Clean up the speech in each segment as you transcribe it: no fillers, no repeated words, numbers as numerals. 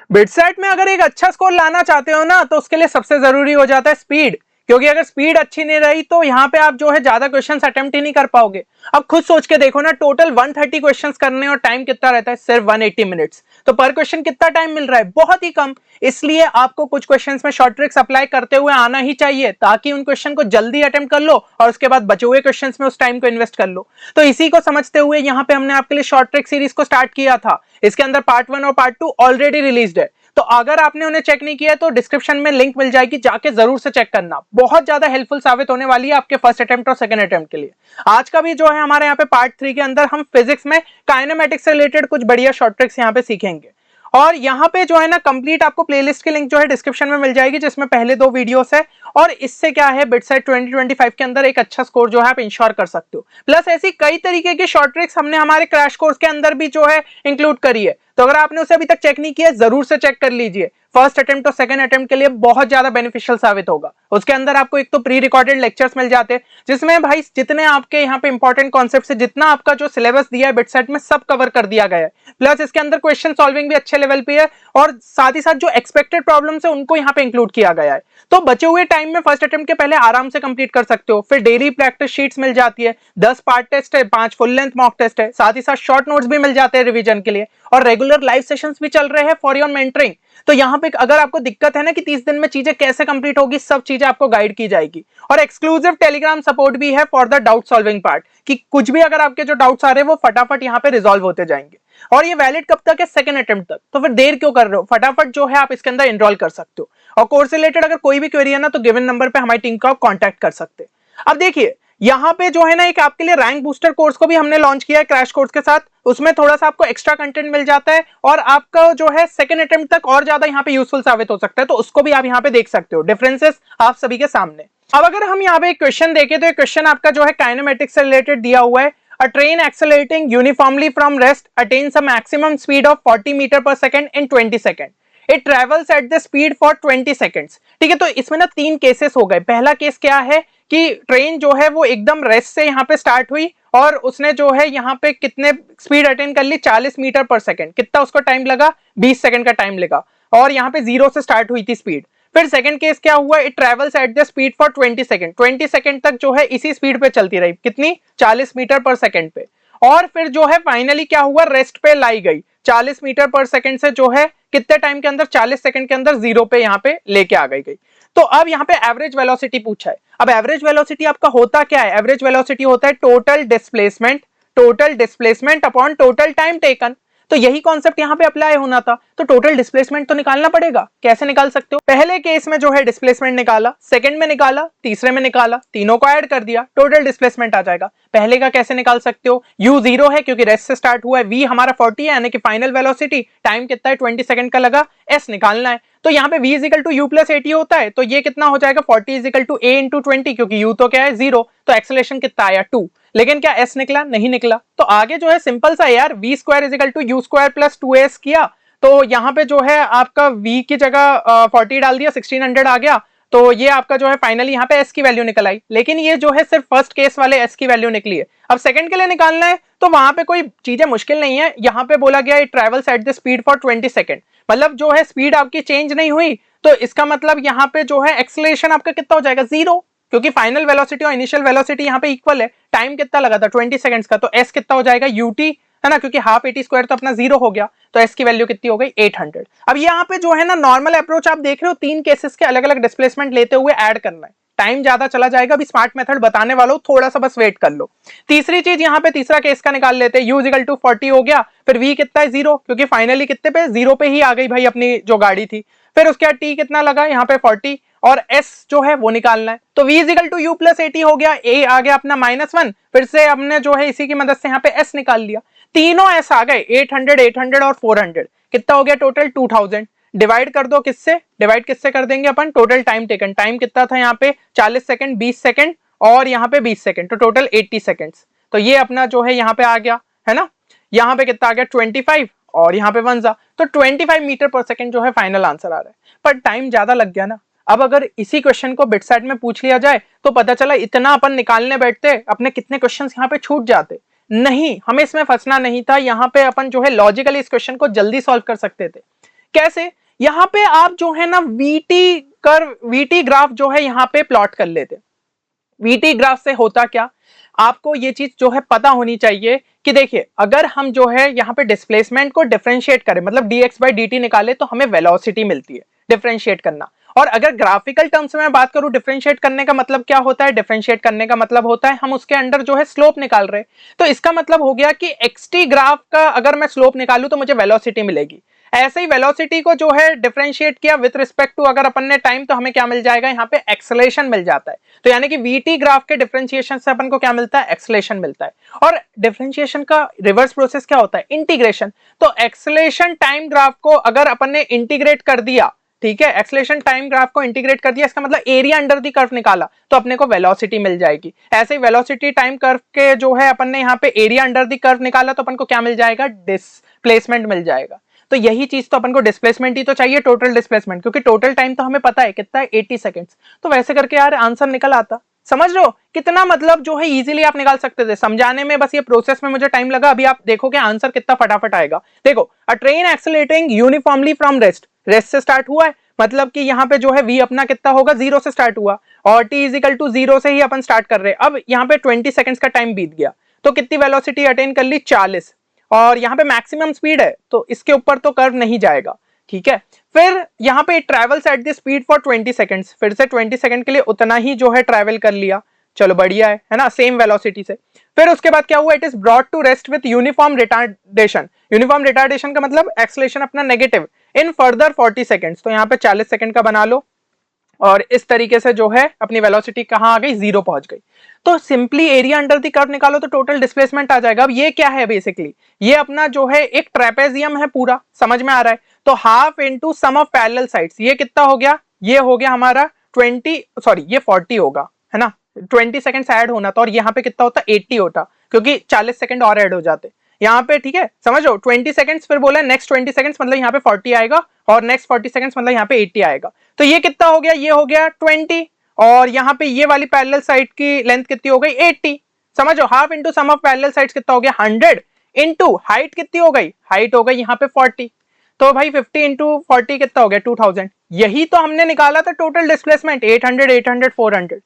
BITSAT में अगर एक अच्छा स्कोर लाना चाहते हो ना तो उसके लिए सबसे जरूरी हो जाता है स्पीड, क्योंकि अगर स्पीड अच्छी नहीं रही तो यहाँ पे आप जो है ज्यादा क्वेश्चंस अटेम्प्ट ही नहीं कर पाओगे। अब खुद सोच के देखो ना, टोटल 130 क्वेश्चंस करने और टाइम कितना रहता है, सिर्फ 180 मिनट्स। तो पर क्वेश्चन कितना टाइम मिल रहा है, बहुत ही कम। इसलिए आपको कुछ क्वेश्चंस में शॉर्ट ट्रिक्स अप्लाई करते हुए आना ही चाहिए, ताकि उन क्वेश्चन को जल्दी अटेम्प्ट कर लो और उसके बाद बचे हुए क्वेश्चंस में उस टाइम को इन्वेस्ट कर लो। तो इसी को समझते हुए यहाँ पे हमने आपके लिए शॉर्ट ट्रिक सीरीज को स्टार्ट किया था। इसके अंदर पार्ट 1 और पार्ट 2 ऑलरेडी रिलीज्ड है, तो अगर आपने उन्हें चेक नहीं किया तो डिस्क्रिप्शन में लिंक मिल जाएगी, जाके जरूर से चेक करना। बहुत ज्यादा हेल्पफुल साबित होने वाली है आपके फर्स्ट अटेम्प्ट और सेकंड अटेम्प्ट के लिए। आज का भी जो है हमारे यहाँ पे पार्ट 3 के अंदर हम फिजिक्स में काइनेमेटिक्स से रिलेटेड कुछ बढ़िया शॉर्ट ट्रिक्स यहाँ पे सीखेंगे। और यहाँ पे जो है ना कंप्लीट आपको प्लेलिस्ट की लिंक जो है डिस्क्रिप्शन में मिल जाएगी, जिसमें पहले 2 वीडियोस है। और इससे क्या है, बिटसेट 2025 के अंदर एक अच्छा स्कोर जो है आप इंश्योर कर सकते हो। प्लस ऐसी कई तरीके की शॉर्ट ट्रिक्स हमने हमारे क्रैश कोर्स के अंदर भी जो है इंक्लूड करी है, तो अगर आपने उसे अभी तक चेक नहीं किया जरूर से चेक कर लीजिए। फर्स्ट अटेम्प्ट और सेकंड अटेम्प्ट के लिए बहुत ज्यादा बेनिफिशियल साबित होगा। उसके अंदर आपको एक तो प्री रिकॉर्डेड लेक्चर्स मिल जाते हैं, जिसमें भाई जितने आपके यहाँ पे इंपॉर्टेंट कॉन्सेप्ट है, जितना आपका जो सिलेबस दिया है बिटसेट में सब कवर कर दिया गया है। प्लस इसके अंदर क्वेश्चन सॉल्विंग भी अच्छे लेवल पे है, और साथ ही साथ जो एक्सपेक्टेड प्रॉब्लम्स है उनको यहाँ पे इंक्लूड किया गया है। तो बचे हुए टाइम में फर्स्ट अटेम्प्ट के पहले आराम से कंप्लीट कर सकते हो। फिर डेली प्रैक्टिस शीट्स मिल जाती है, 10 पार्ट टेस्ट है, 5 फुल लेंथ मॉक टेस्ट है, साथ ही साथ शॉर्ट नोट्स भी मिल जाते हैं रिवीजन के लिए, और रेगुलर लाइव सेशंस भी चल रहे हैं फॉर योर मेंटरिंग। तो यहाँ पे अगर आपको दिक्कत है ना कि 30 दिन में चीजें कैसे कंप्लीट होगी, सब चीजें आपको गाइड की जाएगी। और एक्सक्लूसिव टेलीग्राम सपोर्ट भी है for the doubt solving part, कि कुछ भी अगर आपके जो डाउट्स आ रहे हैं वो फटाफट यहाँ पे रिजॉल्व होते जाएंगे। और ये वैलिड कब तक है, सेकंड अटेम्प्ट तक। तो फिर देर क्यों कर रहे हो, फटाफट जो है आप इसके अंदर एनरोल कर सकते हो। और कोर्स रिलेटेड अगर कोई भी क्वेरी है ना तो गिवन नंबर पे हमारी टीम का कांटेक्ट कर सकते हैं। अब देखिए यहाँ पे जो है ना एक आपके लिए रैंक बूस्टर कोर्स को भी हमने लॉन्च किया है क्रैश कोर्स के साथ। उसमें थोड़ा सा आपको एक्स्ट्रा कंटेंट मिल जाता है और आपका जो है सेकंड अटेम्प्ट तक और ज्यादा यहाँ पे यूजफुल साबित हो सकता है, तो उसको भी आप यहाँ पे देख सकते हो, डिफरेंसेस आप सभी के सामने। अब अगर हम यहाँ पे एक क्वेश्चन देखें तो एक क्वेश्चन आपका जो है काइनेमेटिक्स से रिलेटेड दिया हुआ है। A train accelerating uniformly from rest attains a maximum speed of 40 metre पर second in 20 second. It travels at the speed for 20 seconds. ठीक है, तो इसमें ना 3 केसेस हो गए। पहला केस क्या है कि ट्रेन जो है वो एकदम रेस्ट से यहाँ पे स्टार्ट हुई और उसने जो है यहाँ पे कितने स्पीड अटेन कर ली, 40 मीटर पर सेकेंड। कितना उसको टाइम लगा, 20 सेकेंड का टाइम लगा, और यहाँ पे 0 से स्टार्ट हुई थी स्पीड। फिर सेकंड केस क्या हुआ, it travels at the speed for 20 second. 20 second तक जो है इसी स्पीड पे चलती रही, कितनी, 40 मीटर पर सेकंड पे। और फिर जो है फाइनली क्या हुआ, रेस्ट पे लाई गई, 40 मीटर पर सेकंड से जो है कितने टाइम के अंदर, 40 सेकंड के अंदर 0 पे यहाँ पे लेके आ गई। तो अब यहाँ पे एवरेज वेलोसिटी पूछा है। अब एवरेज वेलोसिटी आपका होता क्या है, एवरेज वेलोसिटी होता है total displacement upon total time taken. तो यही कॉन्सेप्ट यहाँ पे अप्लाई होना था। तो टोटल डिस्प्लेसमेंट तो निकालना पड़ेगा। कैसे निकाल सकते हो, पहले केस में जो है डिस्प्लेसमेंट निकाला, सेकंड में निकाला, तीसरे में निकाला, तीनों को ऐड कर दिया, टोटल डिस्प्लेसमेंट आ जाएगा। पहले का कैसे निकाल सकते हो, u 0 है क्योंकि रेस्ट से स्टार्ट हुआ है, v हमारा 40 है यानी कि फाइनल वेलोसिटी, टाइम कितना है 20 सेकंड का लगा, s निकालना है। तो यहाँ पे v is equal to u plus 80 होता है, तो ये कितना हो जाएगा 40 is equal to a into 20, क्योंकि u तो क्या है 0, तो एक्सेलरेशन कितना आया 2। लेकिन क्या s निकला, नहीं निकला। तो आगे जो है सिंपल सा यार, v square is equal to u square plus 2s किया, तो यहाँ पे जो है आपका v की जगह 40 डाल दिया, 1600 आ गया। तो ये आपका जो है फाइनली यहाँ पे s की वैल्यू निकल आई। लेकिन ये जो है सिर्फ फर्स्ट केस वाले s की वैल्यू निकली है। अब सेकंड के लिए निकालना है तो वहां पे कोई चीजें मुश्किल नहीं है। यहाँ पे बोला गया it travels at the speed for 20 second, मतलब जो है स्पीड आपकी चेंज नहीं हुई, तो इसका मतलब यहाँ पे जो है एक्सेलरेशन आपका कितना हो जाएगा 0, क्योंकि फाइनल वेलोसिटी और इनिशियल वेलोसिटी यहाँ पे इक्वल है। टाइम कितना लगा था 20 सेकंड्स का, तो s कितना हो जाएगा ut, है ना, क्योंकि हाफ 80 स्क्वायर तो अपना 0 हो गया, तो s की वैल्यू कितनी हो गई 800। अब यहाँ पे जो है ना नॉर्मल अप्रोच आप देख रहे हो, 3 केसेस के अलग अलग डिस्प्लेसमेंट लेते हुए ऐड करना है। टाइम ज्यादा चला जाएगा, अभी स्मार्ट मेथड बताने वाला हूं, थोड़ा सा बस वेट कर लो। तीसरी चीज यहाँ पे तीसरा केस का निकाल लेते हैं, u इक्वल टू 40 हो गया, फिर v कितना है 0, क्योंकि फाइनली कितने पे 0 पे ही आ गई भाई अपनी जो गाड़ी थी। फिर उसके बाद t कितना लगा यहाँ पे 40, और s जो है वो निकालना है। तो v equal to u plus 80 हो गया, a आ गया अपना -1, फिर से हमने जो है इसी की मदद से यहाँ पे s निकाल लिया। तीनों s आ गए, 800 800 और 400, कितना हो गया टोटल 2000। डिवाइड कर दो, किससे डिवाइड किससे कर देंगे अपन, टोटल टाइम टेकन। टाइम कितना था यहाँ पे 40 सेकंड, 20 सेकंड और यहाँ पे 20 सेकंड, तो टोटल 80 सेकंड्स। तो ये अपना जो है यहाँ पे आ गया, है ना। यहाँ पे कितना आ गया 25 और यहाँ पे 1 जा, तो 25 मीटर पर सेकंड जो है फाइनल आंसर आ रहा है। पर टाइम ज्यादा लग गया ना। अब अगर इसी क्वेश्चन को बिटसेट में पूछ लिया जाए तो पता चला इतना अपन निकालने बैठते अपने कितने क्वेश्चंस यहाँ पे छूट जाते। नहीं, हमें इसमें फंसना नहीं था। यहाँ पे अपन जो है लॉजिकली इस क्वेश्चन को जल्दी सॉल्व कर सकते थे। कैसे? यहाँ पे आप जो है ना वीटी ग्राफ जो है यहाँ पे प्लॉट कर लेते। वीटी ग्राफ से होता क्या, आपको ये चीज जो है पता होनी चाहिए कि देखिए अगर हम जो है यहाँ पे डिस्प्लेसमेंट को डिफरेंशिएट करें, मतलब dx बाई dt निकाले तो हमें वेलोसिटी मिलती है, डिफरेंशिएट करना। और अगर ग्राफिकल टर्म्स में मैं बात करूं, डिफरेंशिएट करने का मतलब क्या होता है? डिफरेंशिएट करने का मतलब होता है हम उसके अंडर जो है स्लोप निकाल रहे हैं। तो इसका मतलब हो गया कि xt ग्राफ का अगर मैं स्लोप निकालूं तो मुझे वेलोसिटी मिलेगी। ऐसे ही वेलोसिटी को जो है डिफरेंशिएट किया विद रिस्पेक्ट टू अगर अपन ने टाइम, तो हमें क्या मिल जाएगा? यहाँ पे एक्सेलरेशन मिल जाता है। तो यानी कि वीटी ग्राफ के डिफरेंशिएशन से अपन को क्या मिलता है? एक्सेलरेशन मिलता है। और डिफरेंशिएशन का रिवर्स प्रोसेस क्या होता है? इंटीग्रेशन। तो एक्सेलरेशन टाइम ग्राफ को अगर अपन ने इंटीग्रेट कर दिया, ठीक है, एक्सेलरेशन टाइम ग्राफ को इंटीग्रेट कर दिया, इसका मतलब एरिया अंडर द कर्व निकाला तो अपने को वेलोसिटी मिल जाएगी। ऐसे ही वेलोसिटी टाइम कर्व के जो है अपन ने यहाँ पे एरिया अंडर द कर्व निकाला तो अपन को क्या मिल जाएगा? डिस्प्लेसमेंट मिल जाएगा। तो यही चीज तो अपन को डिस्प्लेसमेंट ही तो चाहिए, टोटल डिस्प्लेसमेंट, क्योंकि टोटल टाइम तो हमें पता है कितना है, 80 सेकंड्स। तो वैसे करके यार आंसर निकल आता। समझ रहे हो कितना मतलब जो है इजीली आप निकाल सकते थे? समझाने में बस ये प्रोसेस में मुझे टाइम लगा, अभी आप देखोगे आंसर कितना फटाफट आएगा। देखो, अ train accelerating uniformly from rest, rest से स्टार्ट हुआ है, मतलब कि यहाँ पे जो है v अपना कितना होगा? 0 से स्टार्ट हुआ, और t इजिकल टू 0 से ही अपन स्टार्ट कर रहे हैं। अब यहाँ पे 20 सेकंड्स का टाइम बीत गया, तो कितनी वेलोसिटी अटेन कर ली? 40। और यहाँ पे मैक्सिमम स्पीड है तो इसके ऊपर तो कर्व नहीं जाएगा, ठीक है। फिर यहाँ पे travels at the speed for 20 seconds, फिर से 20 सेकंड के लिए उतना ही जो है ट्रेवल कर लिया, चलो बढ़िया है ना, सेम वेलोसिटी से। फिर उसके बाद क्या हुआ? It is brought to rest with uniform retardation. Uniform retardation का मतलब एक्सेलरेशन अपना नेगेटिव इन फर्दर 40 सेकंड्स, तो यहाँ पे 40 सेकंड का बना लो, और इस तरीके से जो है अपनी वेलोसिटी कहां आ गई? 0 पहुंच गई। तो simply area under the curve निकालो तो टोटल डिस्प्लेसमेंट आ जाएगा। अब ये क्या है? बेसिकली ये अपना जो है एक ट्रेपेजियम है, पूरा समझ में आ रहा है? तो half into sum of parallel sides, ये कितना हो गया? ये हो गया हमारा 20, सॉरी ये 40 होगा, है ना, 20 सेकंड्स ऐड होना था, और यहाँ पे कितना होता? 80 होता, क्योंकि 40 सेकंड और ऐड हो जाते यहाँ पे, ठीक है, समझो 20 सेकंड्स, फिर बोला नेक्स्ट 20 सेकंड्स मतलब यहाँ पे 40 आएगा, और नेक्स्ट 40 सेकंड्स मतलब यहाँ पे 80 आएगा। तो ये कितना हो गया? ये हो गया 20, और यहाँ पे ये वाली पैरेलल साइड की लेंथ कितनी हो गई? 80। समझो, half into sum of parallel sides कितना हो गया? 100, इंटू हाइट कितनी हो गई? हाइट हो गई यहाँ पे 40। तो भाई 50 इंटू 40 कितना हो गया? 2000। यही तो हमने निकाला था टोटल डिस्प्लेसमेंट, 800, 800, 400।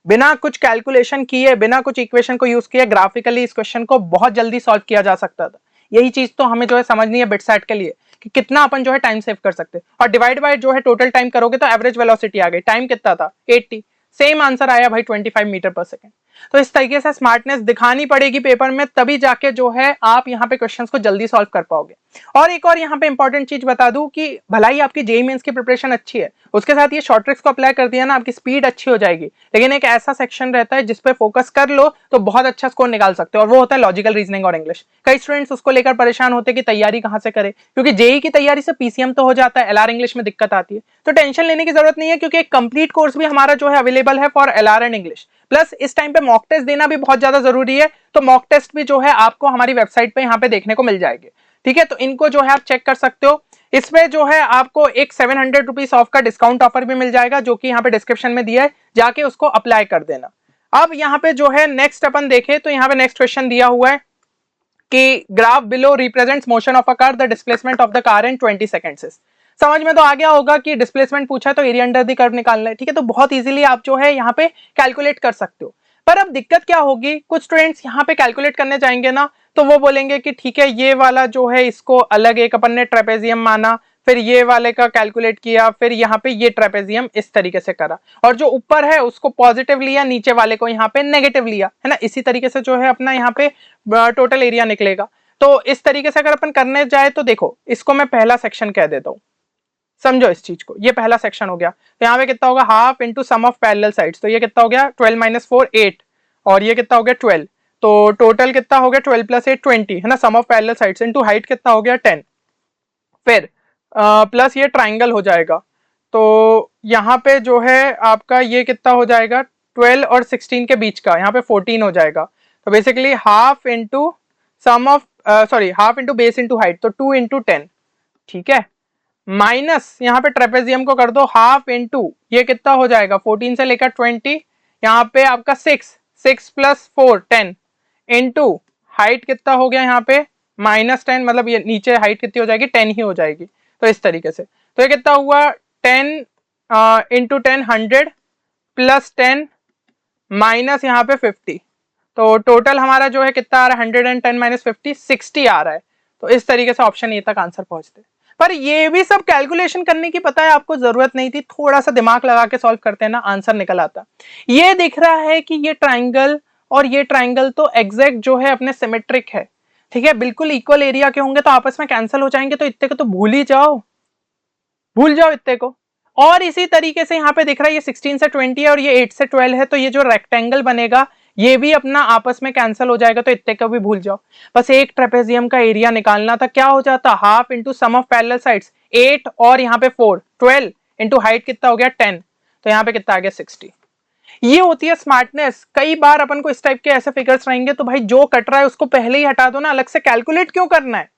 बिना कुछ कैलकुलेशन किए, बिना कुछ इक्वेशन को यूज किए ग्राफिकली इस क्वेश्चन को बहुत जल्दी सॉल्व किया जा सकता था। यही चीज तो हमें जो है समझनी है बिटसेट के लिए, कि कितना अपन जो है टाइम सेव कर सकते हैं। और डिवाइड बाय जो है टोटल टाइम करोगे तो एवरेज वेलोसिटी आ गई। टाइम कितना था? 80। सेम आंसर आया भाई 25 मीटर पर सेकंड। तो इस तरीके से स्मार्टनेस दिखानी पड़ेगी पेपर में, तभी जाके जो है आप यहाँ पे क्वेश्चंस को जल्दी सॉल्व कर पाओगे। और एक और यहाँ पे इंपॉर्टेंट चीज बता दूं कि भलाई आपकी जेईई मेंस की प्रिपरेशन अच्छी है, उसके साथ ये शॉर्ट ट्रिक्स को अप्लाई कर दिया ना, आपकी स्पीड अच्छी हो जाएगी। लेकिन एक ऐसा सेक्शन रहता है जिसपे फोकस कर लो तो बहुत अच्छा स्कोर निकाल सकते हो, और वो होता है लॉजिकल रीजनिंग और इंग्लिश। कई स्टूडेंट्स उसको लेकर परेशान होते हैं कि तैयारी कहाँ से करें, क्योंकि जेईई की तैयारी से पीसीएम तो हो जाता है, एलआर इंग्लिश में दिक्कत आती है। तो टेंशन लेने की जरूरत नहीं है, क्योंकि एक कंप्लीट कोर्स भी हमारा जो है अवेलेबल है for LR and English. Plus इस टाइम पे मॉक टेस्ट देना भी बहुत ज्यादा जरूरी है, तो मॉक टेस्ट भी जो है आपको हमारी वेबसाइट पे यहाँ पे देखने को मिल जाएंगे, ठीक है। तो इनको जो है आप चेक कर सकते हो। इसमें जो है आपको एक 700 रुपीज ऑफ का डिस्काउंट ऑफर भी मिल जाएगा, जो कि यहाँ पे डिस्क्रिप्शन में दिया है, जाके उसको अप्लाई कर देना। अब यहाँ पे जो है नेक्स्ट अपन देखें तो यहाँ पे नेक्स्ट क्वेश्चन दिया हुआ है कि graph below represents motion of a car, the displacement of the car in 20 seconds. समझ में तो आ गया होगा कि डिस्प्लेसमेंट पूछा है तो एरिया अंडर द कर्व निकालना है, ठीक है। तो बहुत इजीली आप जो है यहाँ पे कैलकुलेट कर सकते हो। पर अब दिक्कत क्या होगी, कुछ स्टूडेंट्स यहाँ पे कैलकुलेट करने जाएंगे ना, तो वो बोलेंगे कि ठीक है ये वाला जो है इसको अलग एक अपन ने ट्रेपेजियम माना, फिर ये वाले का कैलकुलेट किया, फिर यहाँ पे ये ट्रेपेजियम इस तरीके से करा, और जो ऊपर है उसको पॉजिटिव लिया, नीचे वाले को यहाँ पे नेगेटिव लिया, है ना। इसी तरीके से जो है अपना यहाँ पे टोटल एरिया निकलेगा। तो इस तरीके से अगर अपन करने जाए तो देखो, इसको मैं पहला सेक्शन कह देता हूँ, समझो इस चीज को। ये पहला सेक्शन हो गया, तो यहाँ पे कितना होगा? Half into sum of parallel sides, तो ये कितना हो गया? 12 माइनस 4 8, और ये कितना हो गया? 12। तो टोटल कितना हो गया? 12 प्लस 8 20, है ना। Sum of parallel sides into height कितना हो गया? 10। फिर प्लस ये ट्राइंगल हो जाएगा, तो यहाँ पे जो है आपका ये कितना हो जाएगा? 12 और 16 के बीच का, यहाँ पे 14 हो जाएगा। तो basically half into sum of sorry half into base into height, तो 2 इंटू 10, ठीक है। माइनस यहाँ पे ट्रेपेजियम को कर दो हाफ इंटू, ये कितना हो जाएगा? 14 से लेकर 20, यहाँ पे आपका 6 प्लस 4 10, इंटू हाइट कितना हो गया यहाँ पे? -10, मतलब ये नीचे हाइट कितनी हो जाएगी? 10 ही हो जाएगी। तो इस तरीके से, तो ये कितना हुआ 10 इंटू 10 100 प्लस 10 माइनस यहाँ पे 50, तो टोटल हमारा जो है कितना आ रहा है 110 माइनस 50 60 आ रहा है। तो इस तरीके से ऑप्शन ए तक आंसर पहुंचते। पर ये भी सब कैलकुलेशन करने की पता है आपको जरूरत नहीं थी, थोड़ा सा दिमाग लगा के सॉल्व करते हैं ना आंसर निकल आता। ये दिख रहा है कि ये ट्राइंगल और ये ट्राइंगल तो एग्जैक्ट जो है अपने सिमेट्रिक है, ठीक है, बिल्कुल इक्वल एरिया के होंगे तो आपस में कैंसिल हो जाएंगे, तो इतने को तो भूल ही जाओ, भूल जाओ इतने को। और इसी तरीके से यहाँ पे दिख रहा है ये 16 से 20 है और ये 8 से 12 है, तो ये जो रेक्टेंगल बनेगा ये भी अपना आपस में कैंसिल हो जाएगा, तो इतने को भी भूल जाओ। बस एक ट्रेपेजियम का एरिया निकालना था, क्या हो जाता half into sum of parallel sides 8 और यहाँ पे 4 12 इंटू हाइट कितना हो गया 10, तो यहाँ पे कितना आ गया 60। ये होती है स्मार्टनेस। कई बार अपन को इस टाइप के ऐसे फिगर्स रहेंगे तो भाई जो कट रहा है उसको पहले ही हटा दो ना, अलग से कैलकुलेट क्यों करना है,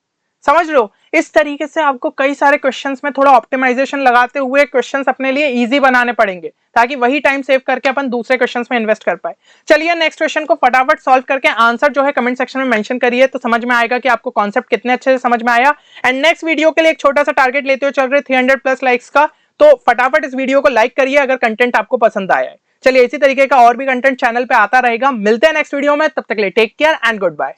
समझ लो। इस तरीके से आपको कई सारे क्वेश्चंस में थोड़ा ऑप्टिमाइजेशन लगाते हुए क्वेश्चंस अपने लिए इजी बनाने पड़ेंगे, ताकि वही टाइम सेव करके अपन दूसरे क्वेश्चंस में इन्वेस्ट कर पाए। चलिए नेक्स्ट क्वेश्चन को फटाफट सॉल्व करके आंसर जो है कमेंट सेक्शन में मेंशन करिए, तो समझ में आएगा कि आपको कॉन्सेप्ट कितने अच्छे से समझ में आया। एंड नेक्स्ट वीडियो के लिए एक छोटा सा टारगेट लेते हुए चल रहे 300 प्लस लाइक्स का, तो फटाफट इस वीडियो को लाइक करिए अगर कंटेंट आपको पसंद आया है। चलिए इसी तरीके का और भी कंटेंट चैनल पे आता रहेगा, मिलते हैं नेक्स्ट वीडियो में, तब तक के लिए take care and good bye.